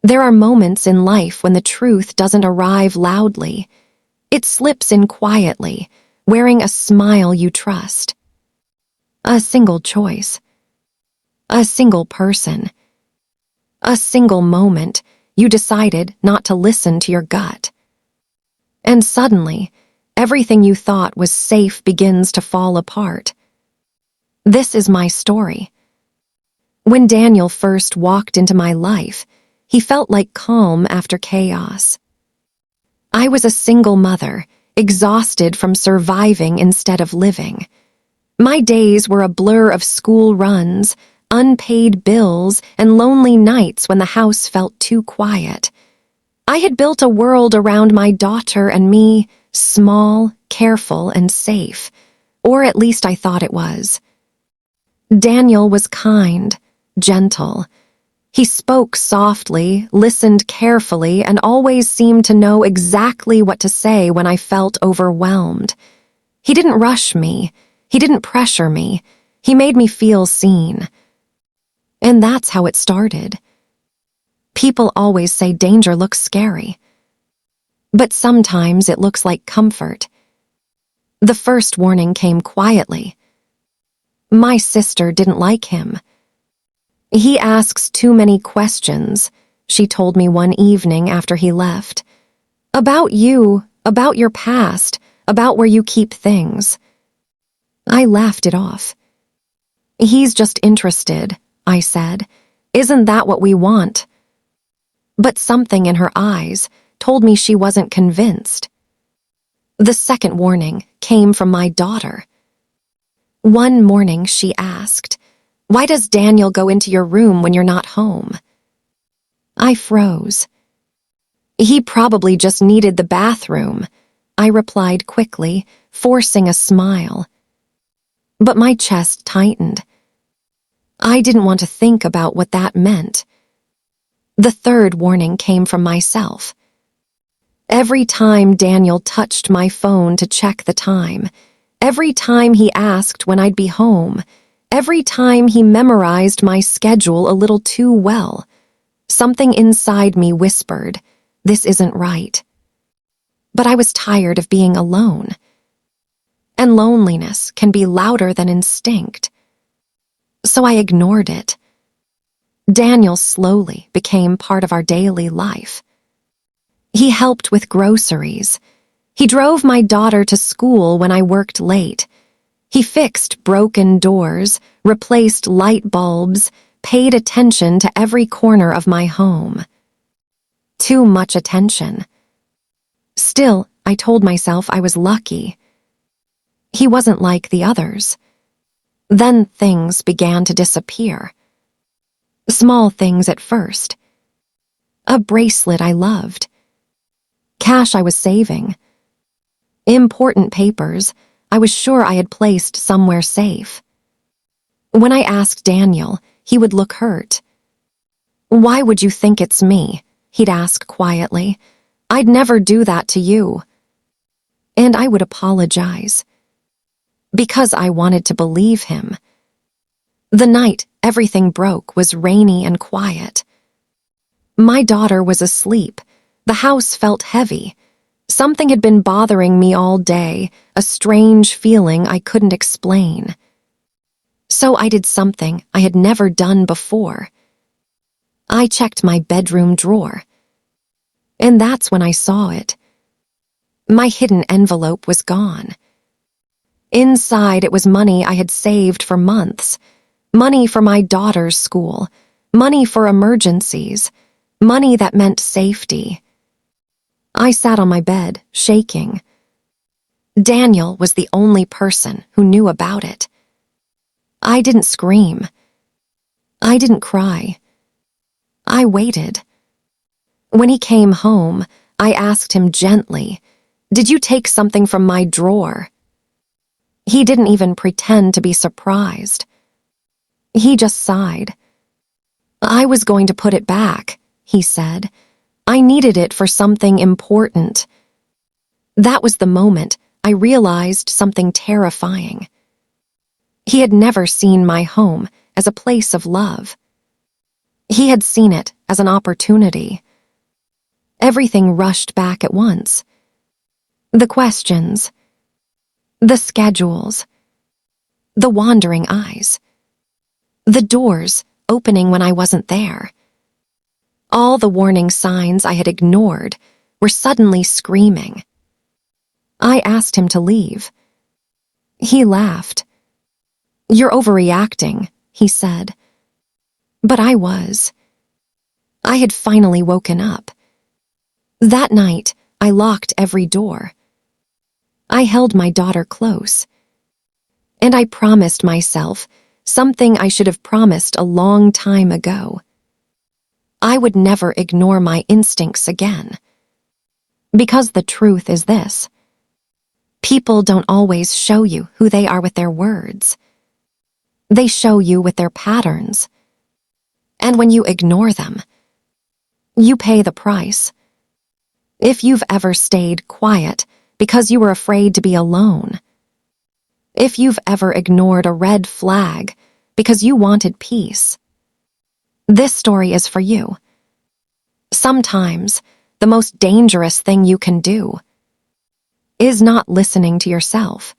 There are moments in life when the truth doesn't arrive loudly. It slips in quietly, wearing a smile you trust. A single choice. A single person. A single moment you decided not to listen to your gut. And suddenly, everything you thought was safe begins to fall apart. This is my story. When Daniel first walked into my life, he felt like calm after chaos. I was a single mother, exhausted from surviving instead of living. My days were a blur of school runs, unpaid bills, and lonely nights when the house felt too quiet. I had built a world around my daughter and me, small, careful, and safe. Or at least I thought it was. Daniel was kind, gentle. He spoke softly, listened carefully, and always seemed to know exactly what to say when I felt overwhelmed. He didn't rush me. He didn't pressure me. He made me feel seen. And that's how it started. People always say danger looks scary. But sometimes it looks like comfort. The first warning came quietly. My sister didn't like him. He asks too many questions, she told me one evening after he left. About you, about your past, about where you keep things. I laughed it off. He's just interested, I said. Isn't that what we want? But something in her eyes told me she wasn't convinced. The second warning came from my daughter. One morning she asked, "Why does Daniel go into your room when you're not home?" I froze. "He probably just needed the bathroom," I replied quickly, forcing a smile. But my chest tightened. I didn't want to think about what that meant. The third warning came from myself. Every time Daniel touched my phone to check the time, every time he asked when I'd be home, every time he memorized my schedule a little too well, something inside me whispered, "This isn't right." But I was tired of being alone. And loneliness can be louder than instinct. So I ignored it. Daniel slowly became part of our daily life. He helped with groceries. He drove my daughter to school when I worked late. He fixed broken doors, replaced light bulbs, paid attention to every corner of my home. Too much attention. Still, I told myself I was lucky. He wasn't like the others. Then things began to disappear. Small things at first. A bracelet I loved. Cash I was saving. Important papers I was sure I had placed somewhere safe. When I asked Daniel, he would look hurt. "Why would you think it's me?" he'd ask quietly. "I'd never do that to you." And I would apologize. Because I wanted to believe him. The night everything broke was rainy and quiet. My daughter was asleep. The house felt heavy. Something had been bothering me all day, a strange feeling I couldn't explain. So I did something I had never done before. I checked my bedroom drawer. And that's when I saw it. My hidden envelope was gone. Inside it was money I had saved for months. Money for my daughter's school. Money for emergencies. Money that meant safety. I sat on my bed, shaking. Daniel was the only person who knew about it. I didn't scream. I didn't cry. I waited. When he came home, I asked him gently, "Did you take something from my drawer?" He didn't even pretend to be surprised. He just sighed. "I was going to put it back," he said. "I needed it for something important." That was the moment I realized something terrifying. He had never seen my home as a place of love. He had seen it as an opportunity. Everything rushed back at once. The questions, the schedules, the wandering eyes, the doors opening when I wasn't there. All the warning signs I had ignored were suddenly screaming. I asked him to leave. He laughed. "You're overreacting," he said. But I was. I had finally woken up. That night, I locked every door. I held my daughter close. And I promised myself something I should have promised a long time ago. I would never ignore my instincts again. Because the truth is this: people don't always show you who they are with their words. They show you with their patterns. And when you ignore them, you pay the price. If you've ever stayed quiet because you were afraid to be alone, if you've ever ignored a red flag because you wanted peace, this story is for you. Sometimes the most dangerous thing you can do is not listening to yourself.